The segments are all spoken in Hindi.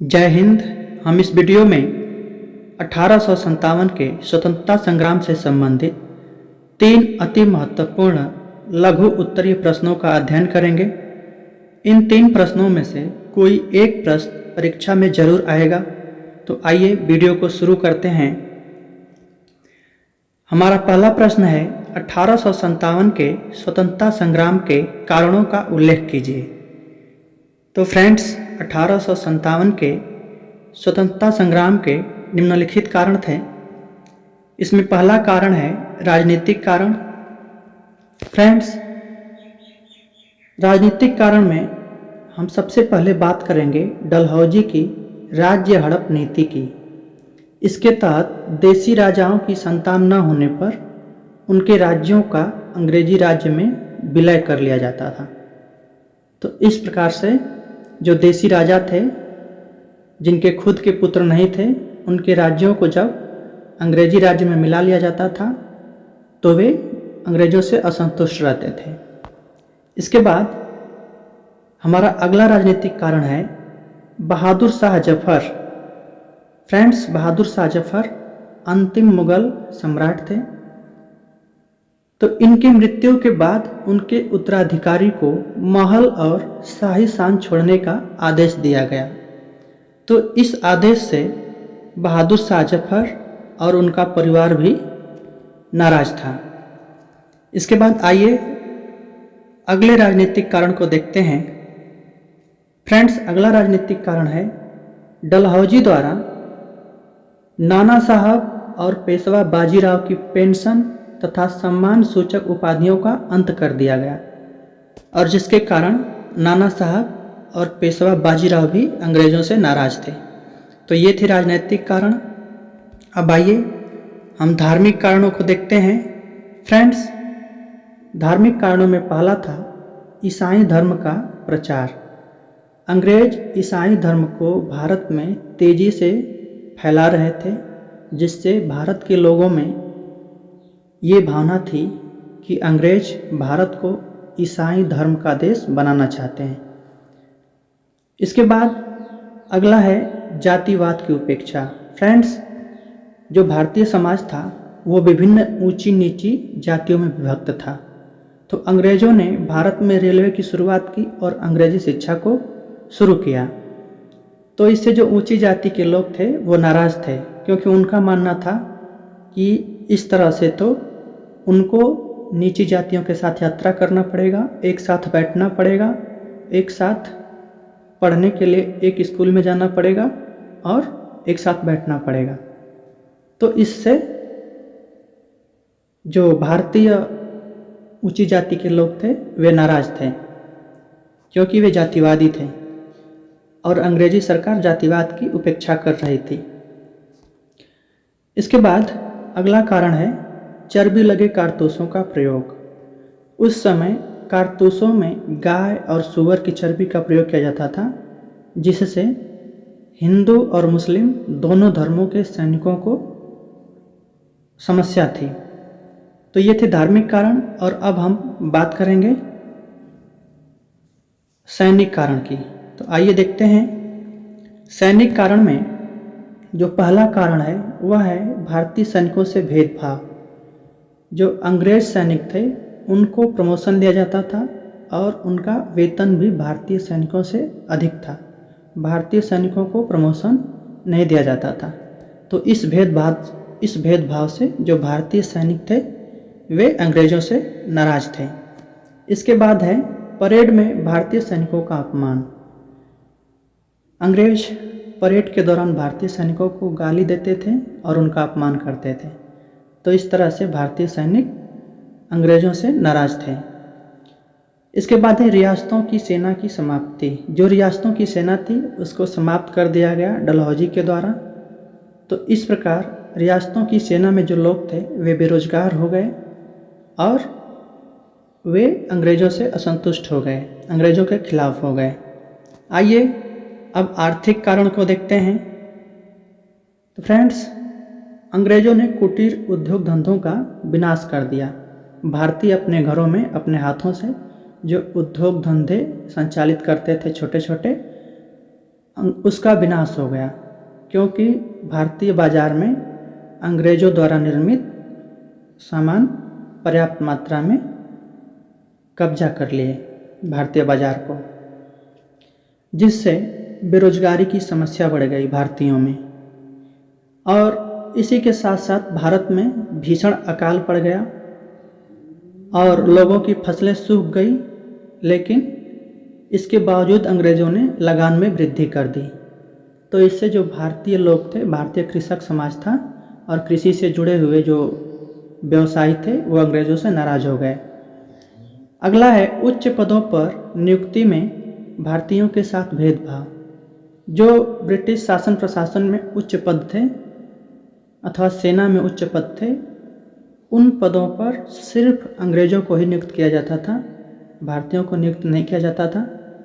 जय हिंद। हम इस वीडियो में 1857 के स्वतंत्रता संग्राम से संबंधित 3 अति महत्वपूर्ण लघु उत्तरीय प्रश्नों का अध्ययन करेंगे। इन 3 प्रश्नों में से कोई एक प्रश्न परीक्षा में जरूर आएगा। तो आइए वीडियो को शुरू करते हैं। हमारा पहला प्रश्न है 1857 के स्वतंत्रता संग्राम के कारणों का उल्लेख कीजिए। तो फ्रेंड्स, 1857 के स्वतंत्रता संग्राम के निम्नलिखित कारण थे। इसमें पहला कारण है राजनीतिक कारण। फ्रेंड्स, राजनीतिक कारण में हम सबसे पहले बात करेंगे डलहौजी की राज्य हड़प नीति की। इसके तहत देसी राजाओं की संतान न होने पर उनके राज्यों का अंग्रेजी राज्य में विलय कर लिया जाता था। तो इस प्रकार से जो देसी राजा थे, जिनके खुद के पुत्र नहीं थे, उनके राज्यों को जब अंग्रेजी राज्य में मिला लिया जाता था तो वे अंग्रेजों से असंतुष्ट रहते थे। इसके बाद हमारा अगला राजनीतिक कारण है बहादुर शाह जफर। फ्रेंड्स, बहादुर शाह जफर अंतिम मुगल सम्राट थे। तो इनकी मृत्यु के बाद उनके उत्तराधिकारी को महल और शाही शान छोड़ने का आदेश दिया गया। तो इस आदेश से बहादुर शाह जफर और उनका परिवार भी नाराज था। इसके बाद आइए अगले राजनीतिक कारण को देखते हैं। फ्रेंड्स, अगला राजनीतिक कारण है डलहौजी द्वारा नाना साहब और पेशवा बाजीराव की पेंशन तथा सम्मान सूचक उपाधियों का अंत कर दिया गया, और जिसके कारण नाना साहब और पेशवा बाजीराव भी अंग्रेजों से नाराज थे। तो ये थे राजनीतिक कारण। अब आइए हम धार्मिक कारणों को देखते हैं। फ्रेंड्स, धार्मिक कारणों में पहला था ईसाई धर्म का प्रचार। अंग्रेज ईसाई धर्म को भारत में तेजी से फैला रहे थे, जिससे भारत के लोगों में ये भावना थी कि अंग्रेज भारत को ईसाई धर्म का देश बनाना चाहते हैं। इसके बाद अगला है जातिवाद की उपेक्षा। फ्रेंड्स, जो भारतीय समाज था वो विभिन्न ऊंची नीची जातियों में विभक्त था। तो अंग्रेजों ने भारत में रेलवे की शुरुआत की और अंग्रेजी शिक्षा को शुरू किया। तो इससे जो ऊंची जाति के लोग थे वो नाराज थे, क्योंकि उनका मानना था कि इस तरह से तो उनको नीची जातियों के साथ यात्रा करना पड़ेगा, एक साथ बैठना पड़ेगा, एक साथ पढ़ने के लिए एक स्कूल में जाना पड़ेगा और एक साथ बैठना पड़ेगा। तो इससे जो भारतीय ऊंची जाति के लोग थे वे नाराज थे, क्योंकि वे जातिवादी थे और अंग्रेजी सरकार जातिवाद की उपेक्षा कर रही थी। इसके बाद अगला कारण है चर्बी लगे कारतूसों का प्रयोग। उस समय कारतूसों में गाय और सूअर की चर्बी का प्रयोग किया जाता था, जिससे हिंदू और मुस्लिम दोनों धर्मों के सैनिकों को समस्या थी। तो ये थे धार्मिक कारण। और अब हम बात करेंगे सैनिक कारण की। तो आइए देखते हैं। सैनिक कारण में जो पहला कारण है वह है भारतीय सैनिकों से भेदभाव। जो अंग्रेज सैनिक थे उनको प्रमोशन दिया जाता था और उनका वेतन भी भारतीय सैनिकों से अधिक था। भारतीय सैनिकों को प्रमोशन नहीं दिया जाता था। तो इस भेदभाव से जो भारतीय सैनिक थे वे अंग्रेजों से नाराज थे। इसके बाद है परेड में भारतीय सैनिकों का अपमान। अंग्रेज परेड के दौरान भारतीय सैनिकों को गाली देते थे और उनका अपमान करते थे। तो इस तरह से भारतीय सैनिक अंग्रेजों से नाराज थे। इसके बाद है रियासतों की सेना की समाप्ति। जो रियासतों की सेना थी उसको समाप्त कर दिया गया डलहौजी के द्वारा। तो इस प्रकार रियासतों की सेना में जो लोग थे वे बेरोजगार हो गए और वे अंग्रेजों से असंतुष्ट हो गए, अंग्रेजों के खिलाफ हो गए। आइए अब आर्थिक कारण को देखते हैं। तो फ्रेंड्स, अंग्रेजों ने कुटीर उद्योग धंधों का विनाश कर दिया। भारतीय अपने घरों में अपने हाथों से जो उद्योग धंधे संचालित करते थे छोटे छोटे, उसका विनाश हो गया, क्योंकि भारतीय बाजार में अंग्रेज़ों द्वारा निर्मित सामान पर्याप्त मात्रा में कब्जा कर लिए भारतीय बाजार को, जिससे बेरोजगारी की समस्या बढ़ गई भारतीयों में। और इसी के साथ साथ भारत में भीषण अकाल पड़ गया और लोगों की फसलें सूख गई, लेकिन इसके बावजूद अंग्रेज़ों ने लगान में वृद्धि कर दी। तो इससे जो भारतीय लोग थे, भारतीय कृषक समाज था और कृषि से जुड़े हुए जो व्यवसायी थे, वो अंग्रेज़ों से नाराज़ हो गए। अगला है उच्च पदों पर नियुक्ति में भारतीयों के साथ भेदभाव। जो ब्रिटिश शासन प्रशासन में उच्च पद थे अथवा सेना में उच्च पद थे, उन पदों पर सिर्फ अंग्रेज़ों को ही नियुक्त किया जाता था, भारतीयों को नियुक्त नहीं किया जाता था।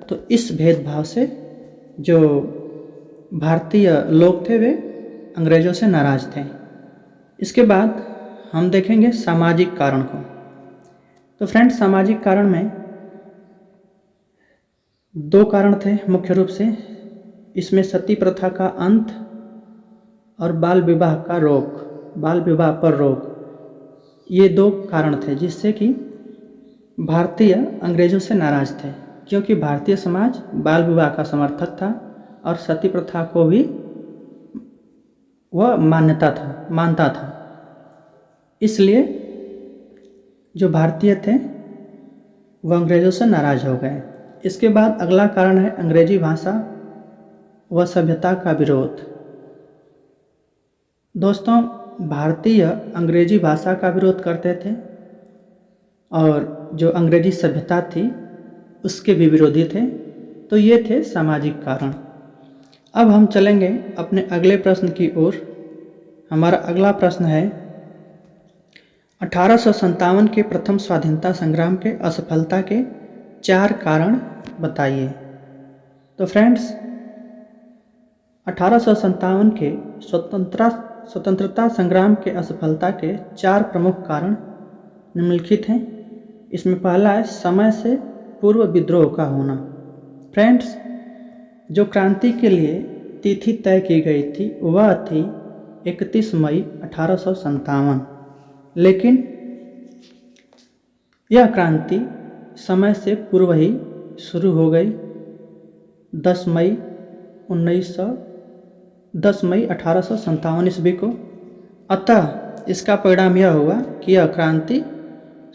तो इस भेदभाव से जो भारतीय लोग थे वे अंग्रेज़ों से नाराज़ थे। इसके बाद हम देखेंगे सामाजिक कारण को। तो फ्रेंड्स, सामाजिक कारण में 2 कारण थे मुख्य रूप से। इसमें सती प्रथा का अंत और बाल विवाह पर रोक, ये 2 कारण थे जिससे कि भारतीय अंग्रेज़ों से नाराज़ थे, क्योंकि भारतीय समाज बाल विवाह का समर्थक था और सती प्रथा को भी वह मानता था। इसलिए जो भारतीय थे वह अंग्रेज़ों से नाराज़ हो गए। इसके बाद अगला कारण है अंग्रेजी भाषा व सभ्यता का विरोध। दोस्तों, भारतीय अंग्रेजी भाषा का विरोध करते थे और जो अंग्रेजी सभ्यता थी उसके भी विरोधी थे। तो ये थे सामाजिक कारण। अब हम चलेंगे अपने अगले प्रश्न की ओर। हमारा अगला प्रश्न है 1857 के प्रथम स्वाधीनता संग्राम के असफलता के 4 कारण बताइए। तो फ्रेंड्स, 1857 के स्वतंत्रता संग्राम के असफलता के 4 प्रमुख कारण निम्नलिखित हैं। इसमें पहला है समय से पूर्व विद्रोह का होना। फ्रेंड्स, जो क्रांति के लिए तिथि तय की गई थी वह थी 31 मई 1857, लेकिन यह क्रांति समय से पूर्व ही शुरू हो गई 10 मई 1857 ईस्वी को। अतः इसका परिणाम यह हुआ कि यह क्रांति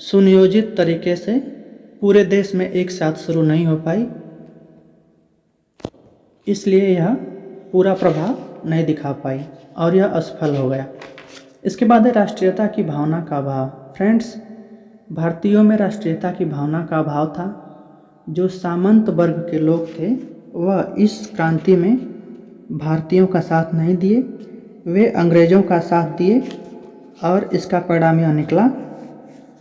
सुनियोजित तरीके से पूरे देश में एक साथ शुरू नहीं हो पाई, इसलिए यह पूरा प्रभाव नहीं दिखा पाई और यह असफल हो गया। इसके बाद है राष्ट्रीयता की भावना का अभाव। फ्रेंड्स, भारतीयों में राष्ट्रीयता की भावना का अभाव था। जो सामंत वर्ग के लोग थे वह इस क्रांति में भारतीयों का साथ नहीं दिए, वे अंग्रेज़ों का साथ दिए और इसका परिणाम यह निकला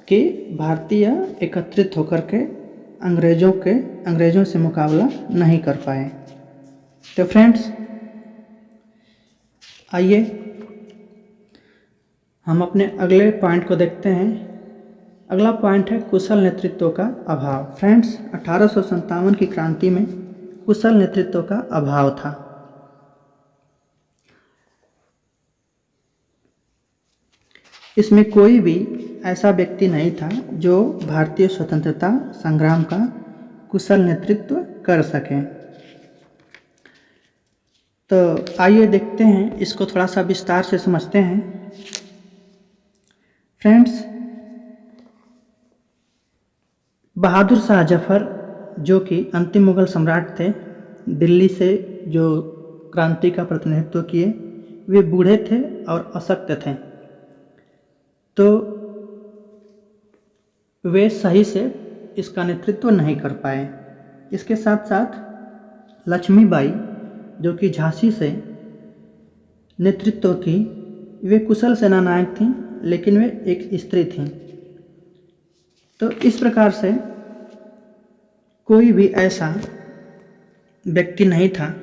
कि भारतीय एकत्रित होकर के अंग्रेज़ों से मुकाबला नहीं कर पाए। तो फ्रेंड्स, आइए हम अपने अगले पॉइंट को देखते हैं। अगला पॉइंट है कुशल नेतृत्व का अभाव। फ्रेंड्स, 1857 की क्रांति में कुशल नेतृत्व का अभाव था। इसमें कोई भी ऐसा व्यक्ति नहीं था जो भारतीय स्वतंत्रता संग्राम का कुशल नेतृत्व कर सके। तो आइए देखते हैं, इसको थोड़ा सा विस्तार से समझते हैं। फ्रेंड्स, बहादुर शाह जफर जो कि अंतिम मुगल सम्राट थे, दिल्ली से जो क्रांति का प्रतिनिधित्व किए, वे बूढ़े थे और अशक्त थे। तो वे सही से इसका नेतृत्व नहीं कर पाए। इसके साथ साथ लक्ष्मीबाई जो कि झांसी से नेतृत्व की, वे कुशल सेनानायक थीं, लेकिन वे एक स्त्री थीं। तो इस प्रकार से कोई भी ऐसा व्यक्ति नहीं था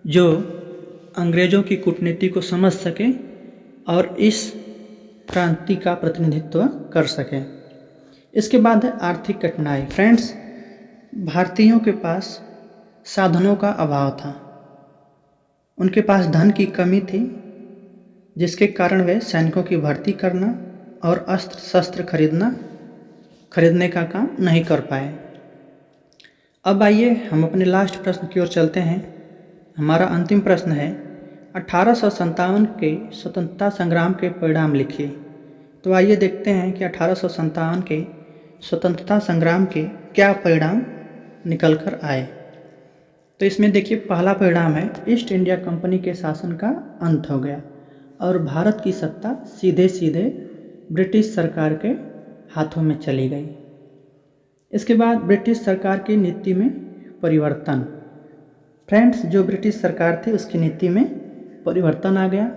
जो अंग्रेज़ों की कूटनीति को समझ सके और इस क्रांति का प्रतिनिधित्व कर सके। इसके बाद है आर्थिक कठिनाई। फ्रेंड्स, भारतीयों के पास साधनों का अभाव था। उनके पास धन की कमी थी, जिसके कारण वे सैनिकों की भर्ती करना और अस्त्र शस्त्र खरीदने का काम नहीं कर पाए। अब आइए हम अपने लास्ट प्रश्न की ओर चलते हैं। हमारा अंतिम प्रश्न है 1857 के स्वतंत्रता संग्राम के परिणाम लिखिए। तो आइए देखते हैं कि 1857 के स्वतंत्रता संग्राम के क्या परिणाम निकल कर आए। तो इसमें देखिए, पहला परिणाम है ईस्ट इंडिया कंपनी के शासन का अंत हो गया और भारत की सत्ता सीधे सीधे ब्रिटिश सरकार के हाथों में चली गई। इसके बाद ब्रिटिश सरकार की नीति में परिवर्तन। फ्रेंड्स, जो ब्रिटिश सरकार थी उसकी नीति में परिवर्तन आ गया।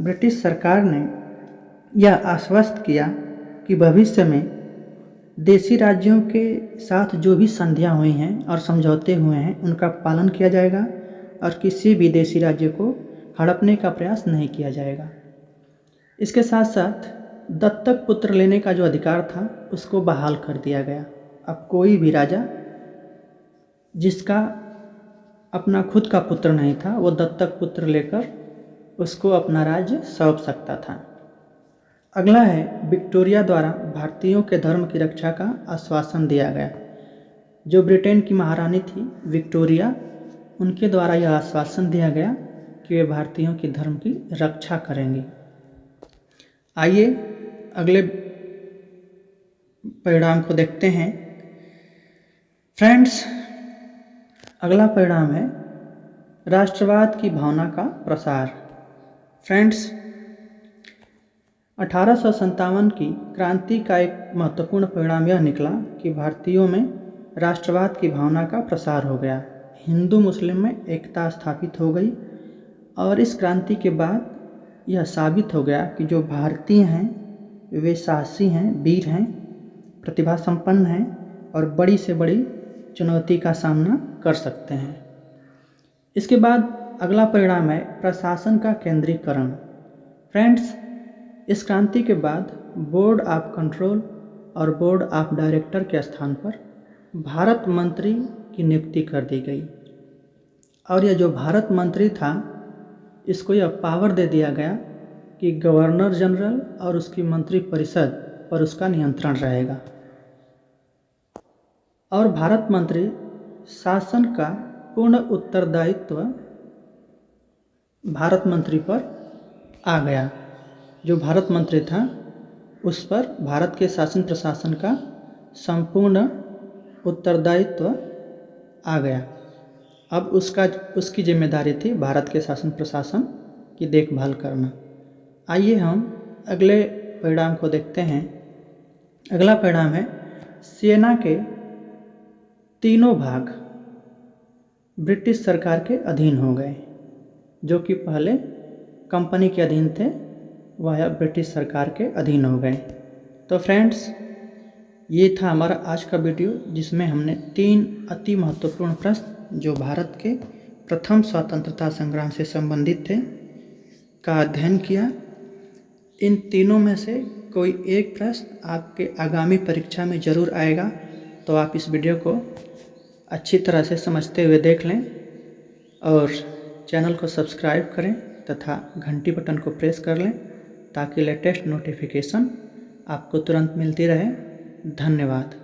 ब्रिटिश सरकार ने यह आश्वस्त किया कि भविष्य में देशी राज्यों के साथ जो भी संधियां हुई हैं और समझौते हुए हैं उनका पालन किया जाएगा और किसी भी देशी राज्य को हड़पने का प्रयास नहीं किया जाएगा। इसके साथ साथ दत्तक पुत्र लेने का जो अधिकार था उसको बहाल कर दिया गया। अब कोई भी राजा जिसका अपना खुद का पुत्र नहीं था वो दत्तक पुत्र लेकर उसको अपना राज्य सौंप सकता था। अगला है विक्टोरिया द्वारा भारतीयों के धर्म की रक्षा का आश्वासन दिया गया। जो ब्रिटेन की महारानी थी विक्टोरिया, उनके द्वारा यह आश्वासन दिया गया कि वे भारतीयों की धर्म की रक्षा करेंगी। आइए अगले परिणाम को देखते हैं। फ्रेंड्स, अगला परिणाम है राष्ट्रवाद की भावना का प्रसार। फ्रेंड्स, 1857 की क्रांति का एक महत्वपूर्ण परिणाम यह निकला कि भारतीयों में राष्ट्रवाद की भावना का प्रसार हो गया। हिंदू मुस्लिम में एकता स्थापित हो गई और इस क्रांति के बाद यह साबित हो गया कि जो भारतीय हैं वे साहसी हैं, वीर हैं, प्रतिभा संपन्न हैं और बड़ी से बड़ी चुनौती का सामना कर सकते हैं। इसके बाद अगला परिणाम है प्रशासन का केंद्रीकरण। फ्रेंड्स, इस क्रांति के बाद बोर्ड ऑफ कंट्रोल और बोर्ड ऑफ डायरेक्टर के स्थान पर भारत मंत्री की नियुक्ति कर दी गई और यह जो भारत मंत्री था इसको यह पावर दे दिया गया कि गवर्नर जनरल और उसकी मंत्री परिषद पर उसका नियंत्रण रहेगा और भारत मंत्री शासन का पूर्ण उत्तरदायित्व भारत मंत्री पर आ गया। जो भारत मंत्री था उस पर भारत के शासन प्रशासन का संपूर्ण उत्तरदायित्व आ गया। अब उसकी जिम्मेदारी थी भारत के शासन प्रशासन की देखभाल करना। आइए हम अगले परिणाम को देखते हैं। अगला परिणाम है सेना के तीनों भाग ब्रिटिश सरकार के अधीन हो गए। जो कि पहले कंपनी के अधीन थे वह ब्रिटिश सरकार के अधीन हो गए। तो फ्रेंड्स, ये था हमारा आज का वीडियो जिसमें हमने 3 अति महत्वपूर्ण प्रश्न जो भारत के प्रथम स्वतंत्रता संग्राम से संबंधित थे का अध्ययन किया। इन तीनों में से कोई एक प्रश्न आपके आगामी परीक्षा में ज़रूर आएगा, तो आप इस वीडियो को अच्छी तरह से समझते हुए देख लें और चैनल को सब्सक्राइब करें तथा घंटी बटन को प्रेस कर लें ताकि लेटेस्ट नोटिफिकेशन आपको तुरंत मिलती रहे। धन्यवाद।